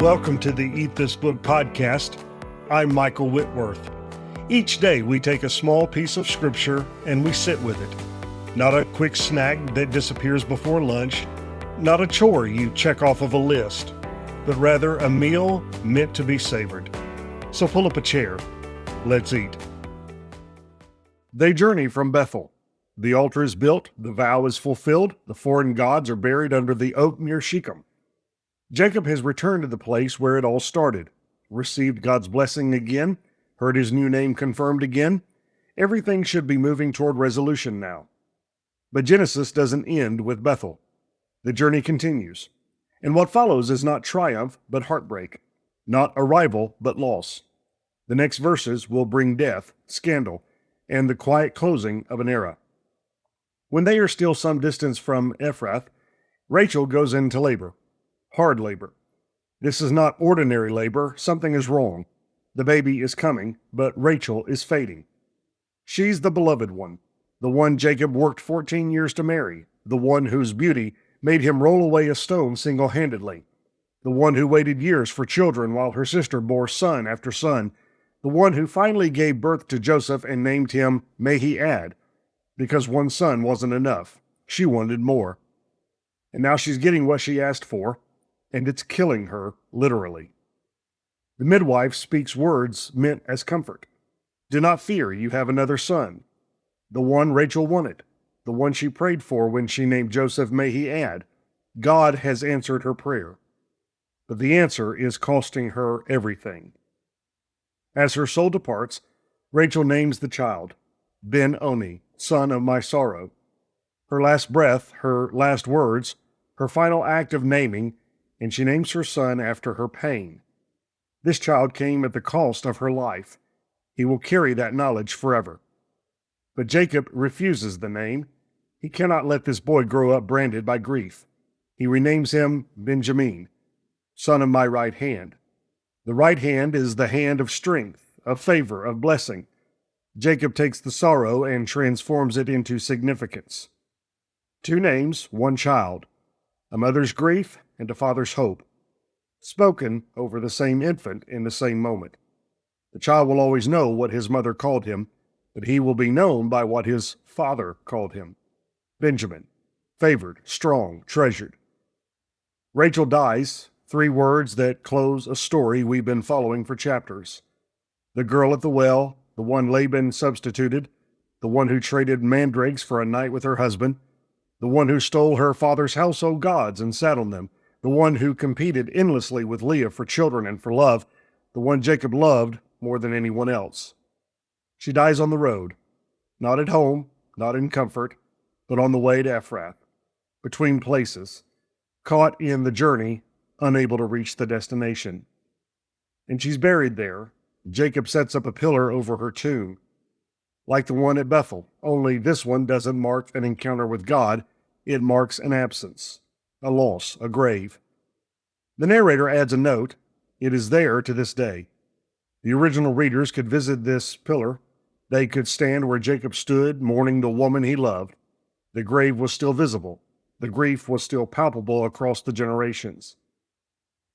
welcome to the Eat This Book podcast. I'm Michael Whitworth. Each day we take a small piece of scripture and we sit with it. Not a quick snack that disappears before lunch, not a chore you check off of a list, but rather a meal meant to be savored. So pull up a chair. Let's eat. They journey from Bethel. The altar is built, the vow is fulfilled, the foreign gods are buried under the oak near Shechem. Jacob has returned to the place where it all started, received God's blessing again, heard his new name confirmed again. Everything should be moving toward resolution now. But Genesis doesn't end with Bethel. The journey continues. And what follows is not triumph, but heartbreak. Not arrival, but loss. The next verses will bring death, scandal, and the quiet closing of an era. When they are still some distance from Ephrath, Rachel goes into labor. Hard labor. This is not ordinary labor. Something is wrong. The baby is coming, but Rachel is fading. She's the beloved one, the one Jacob worked 14 years to marry, the one whose beauty made him roll away a stone single-handedly, the one who waited years for children while her sister bore son after son, the one who finally gave birth to Joseph and named him May He Add, because one son wasn't enough. She wanted more. And now she's getting what she asked for, and it's killing her, literally. The midwife speaks words meant as comfort. Do not fear, you have another son. The one Rachel wanted, the one she prayed for when she named Joseph May He Add. God has answered her prayer. But the answer is costing her everything. As her soul departs, Rachel names the child, Ben-oni, son of my sorrow. Her last breath, her last words, her final act of naming, and she names her son after her pain. This child came at the cost of her life. He will carry that knowledge forever. But Jacob refuses the name. He cannot let this boy grow up branded by grief. He renames him Benjamin, son of my right hand. The right hand is the hand of strength, of favor, of blessing. Jacob takes the sorrow and transforms it into significance. 2 names, 1 child. A mother's grief and a father's hope, spoken over the same infant in the same moment. The child will always know what his mother called him, but he will be known by what his father called him. Benjamin, favored, strong, treasured. Rachel dies, 3 words that close a story we've been following for chapters. The girl at the well, the one Laban substituted, the one who traded mandrakes for a night with her husband, the one who stole her father's household gods and sat on them, the one who competed endlessly with Leah for children and for love, the one Jacob loved more than anyone else. She dies on the road, not at home, not in comfort, but on the way to Ephrath, between places, caught in the journey, unable to reach the destination. And she's buried there. Jacob sets up a pillar over her tomb, like the one at Bethel, only this one doesn't mark an encounter with God, it marks an absence, a loss, a grave. The narrator adds a note, it is there to this day. The original readers could visit this pillar. They could stand where Jacob stood, mourning the woman he loved. The grave was still visible. The grief was still palpable across the generations.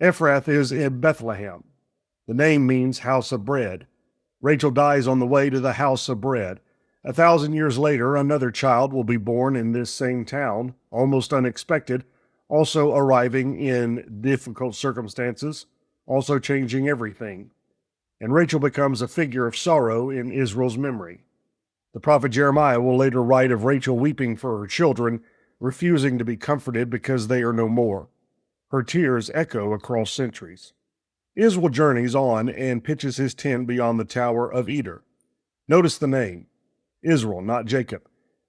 Ephrath is in Bethlehem. The name means house of bread. Rachel dies on the way to the house of bread. 1,000 years later, another child will be born in this same town, almost unexpected, also arriving in difficult circumstances, also changing everything. And Rachel becomes a figure of sorrow in Israel's memory. The prophet Jeremiah will later write of Rachel weeping for her children, refusing to be comforted because they are no more. Her tears echo across centuries. Israel journeys on and pitches his tent beyond the Tower of Eder. Notice the name, Israel, not Jacob.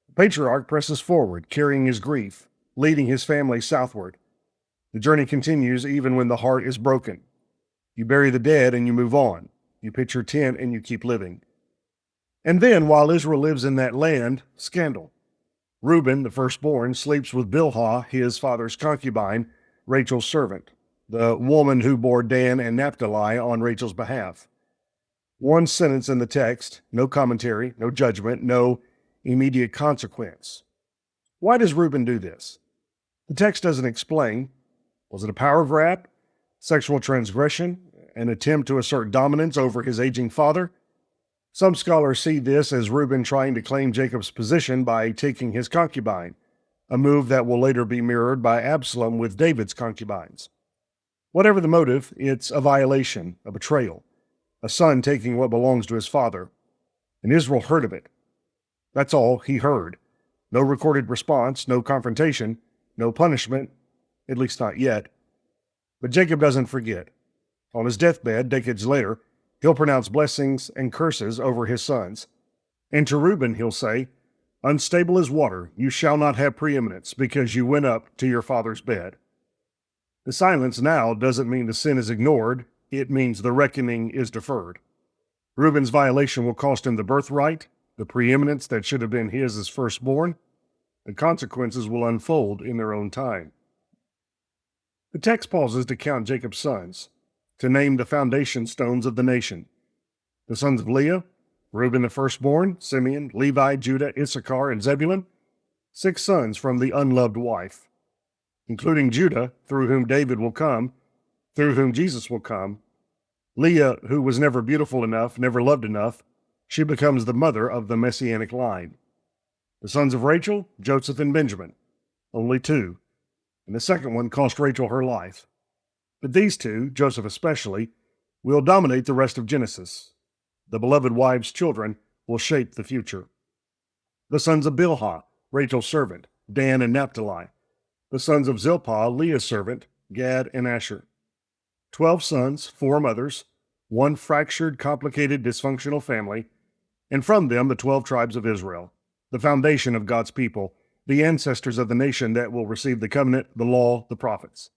The patriarch presses forward, carrying his grief, leading his family southward. The journey continues even when the heart is broken. You bury the dead and you move on. You pitch your tent and you keep living. And then, while Israel lives in that land, scandal. Reuben, the firstborn, sleeps with Bilhah, his father's concubine, Rachel's servant, the woman who bore Dan and Naphtali on Rachel's behalf. 1 sentence in the text, no commentary, no judgment, no immediate consequence. Why does Reuben do this? The text doesn't explain. Was it a power grab? Sexual transgression, an attempt to assert dominance over his aging father. Some scholars see this as Reuben trying to claim Jacob's position by taking his concubine, a move that will later be mirrored by Absalom with David's concubines. Whatever the motive, it's a violation, a betrayal, a son taking what belongs to his father. And Israel heard of it. That's all he heard. No recorded response, no confrontation, no punishment, at least not yet. But Jacob doesn't forget. On his deathbed, decades later, he'll pronounce blessings and curses over his sons. And to Reuben, he'll say, "Unstable as water, you shall not have preeminence, because you went up to your father's bed." The silence now doesn't mean the sin is ignored, it means the reckoning is deferred. Reuben's violation will cost him the birthright, the preeminence that should have been his as firstborn. The consequences will unfold in their own time. The text pauses to count Jacob's sons, to name the foundation stones of the nation. The sons of Leah, Reuben the firstborn, Simeon, Levi, Judah, Issachar, and Zebulun, 6 sons from the unloved wife, including Judah, through whom David will come, through whom Jesus will come. Leah, who was never beautiful enough, never loved enough, she becomes the mother of the messianic line. The sons of Rachel, Joseph and Benjamin, only 2, and the second one cost Rachel her life. But these 2, Joseph especially, will dominate the rest of Genesis. The beloved wife's children will shape the future. The sons of Bilhah, Rachel's servant, Dan and Naphtali. The sons of Zilpah, Leah's servant, Gad and Asher. 12 sons, 4 mothers, 1 fractured, complicated, dysfunctional family, and from them the 12 tribes of Israel, the foundation of God's people, the ancestors of the nation that will receive the covenant, the law, the prophets.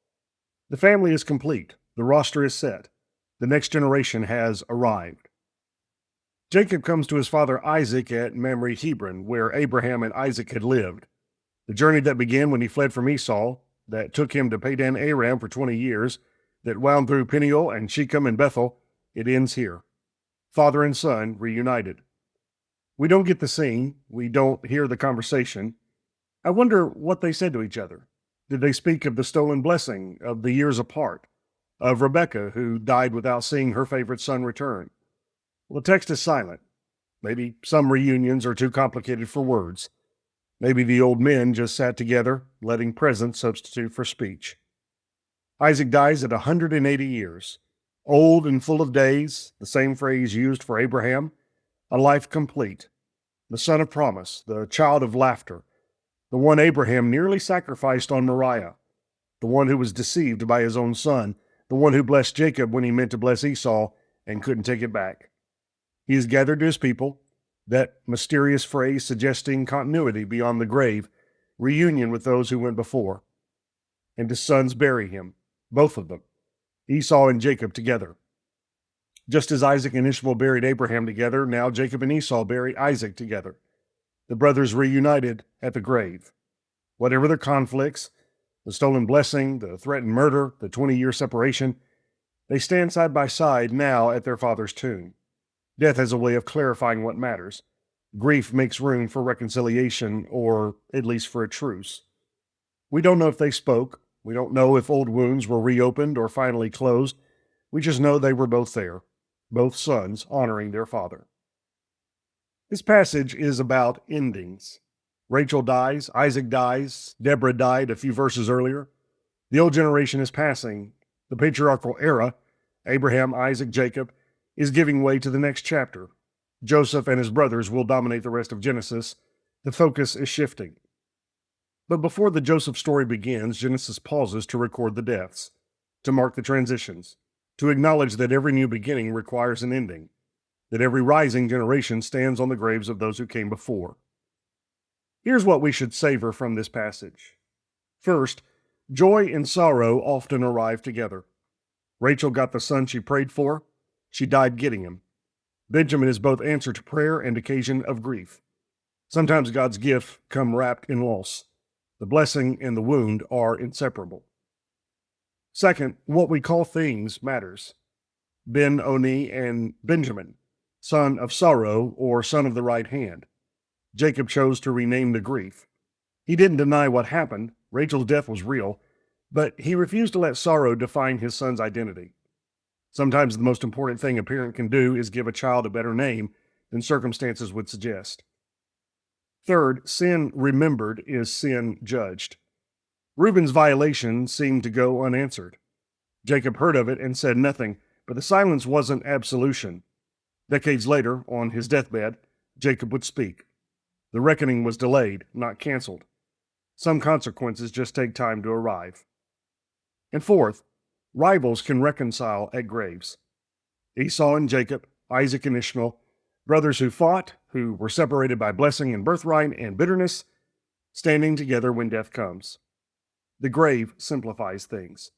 The family is complete. The roster is set. The next generation has arrived. Jacob comes to his father Isaac at Mamre Hebron, where Abraham and Isaac had lived. The journey that began when he fled from Esau, that took him to Padan Aram for 20 years, that wound through Peniel and Shechem and Bethel, it ends here. Father and son reunited. We don't get the scene. We don't hear the conversation. I wonder what they said to each other. Did they speak of the stolen blessing, of the years apart, of Rebekah, who died without seeing her favorite son return? Well, the text is silent. Maybe some reunions are too complicated for words. Maybe the old men just sat together, letting presence substitute for speech. Isaac dies at 180 years. Old and full of days, the same phrase used for Abraham. A life complete. The son of promise, the child of laughter. The one Abraham nearly sacrificed on Moriah. The one who was deceived by his own son. The one who blessed Jacob when he meant to bless Esau and couldn't take it back. He is gathered to his people. That mysterious phrase suggesting continuity beyond the grave, reunion with those who went before. And his sons bury him, both of them, Esau and Jacob together. Just as Isaac and Ishmael buried Abraham together, now Jacob and Esau bury Isaac together. The brothers reunited at the grave. Whatever their conflicts, the stolen blessing, the threatened murder, the 20-year separation, they stand side by side now at their father's tomb. Death has a way of clarifying what matters. Grief makes room for reconciliation, or at least for a truce. We don't know if they spoke. We don't know if old wounds were reopened or finally closed. We just know they were both there, both sons honoring their father. This passage is about endings. Rachel dies, Isaac dies, Deborah died a few verses earlier. The old generation is passing. The patriarchal era, Abraham, Isaac, Jacob, is giving way to the next chapter. Joseph and his brothers will dominate the rest of Genesis. The focus is shifting. But before the Joseph story begins, Genesis pauses to record the deaths, to mark the transitions, to acknowledge that every new beginning requires an ending, that every rising generation stands on the graves of those who came before. Here's what we should savor from this passage. First, joy and sorrow often arrive together. Rachel got the son she prayed for. She died getting him. Benjamin is both answer to prayer and occasion of grief. Sometimes God's gift come wrapped in loss. The blessing and the wound are inseparable. Second, what we call things matters. Ben-oni and Benjamin, son of sorrow or son of the right hand. Jacob chose to rename the grief. He didn't deny what happened. Rachel's death was real, But he refused to let sorrow define his son's identity. Sometimes the most important thing a parent can do is give a child a better name than circumstances would suggest. Third, sin remembered is sin judged. Reuben's violation seemed to go unanswered. Jacob heard of it and said nothing, but the silence wasn't absolution. Decades later, on his deathbed, Jacob would speak. The reckoning was delayed, not canceled. Some consequences just take time to arrive. And fourth, rivals can reconcile at graves. Esau and Jacob, Isaac and Ishmael, brothers who fought, who were separated by blessing and birthright and bitterness, standing together when death comes. The grave simplifies things.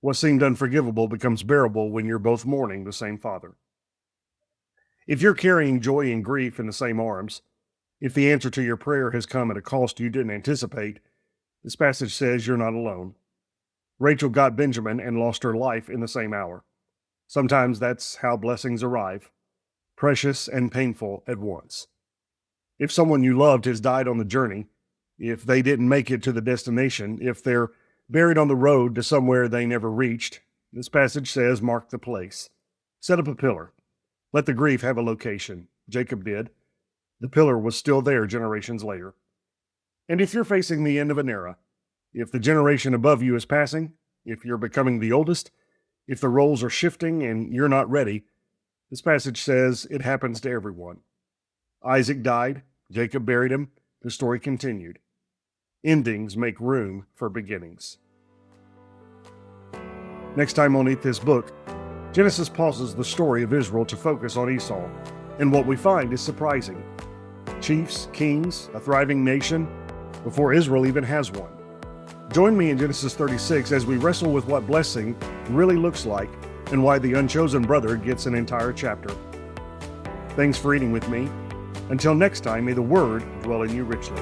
What seemed unforgivable becomes bearable when you're both mourning the same father. If you're carrying joy and grief in the same arms, if the answer to your prayer has come at a cost you didn't anticipate, this passage says you're not alone. Rachel got Benjamin and lost her life in the same hour. Sometimes that's how blessings arrive, precious and painful at once. If someone you loved has died on the journey, if they didn't make it to the destination, if they're buried on the road to somewhere they never reached, this passage says mark the place. Set up a pillar. Let the grief have a location. Jacob did. The pillar was still there generations later. And if you're facing the end of an era, if the generation above you is passing, if you're becoming the oldest, if the roles are shifting and you're not ready, this passage says it happens to everyone. Isaac died, Jacob buried him, the story continued. Endings make room for beginnings. Next time on Eat This Book, Genesis pauses the story of Israel to focus on Esau, and what we find is surprising. Chiefs, kings, a thriving nation, before Israel even has one. Join me in Genesis 36 as we wrestle with what blessing really looks like and why the unchosen brother gets an entire chapter. Thanks for eating with me. Until next time, may the Word dwell in you richly.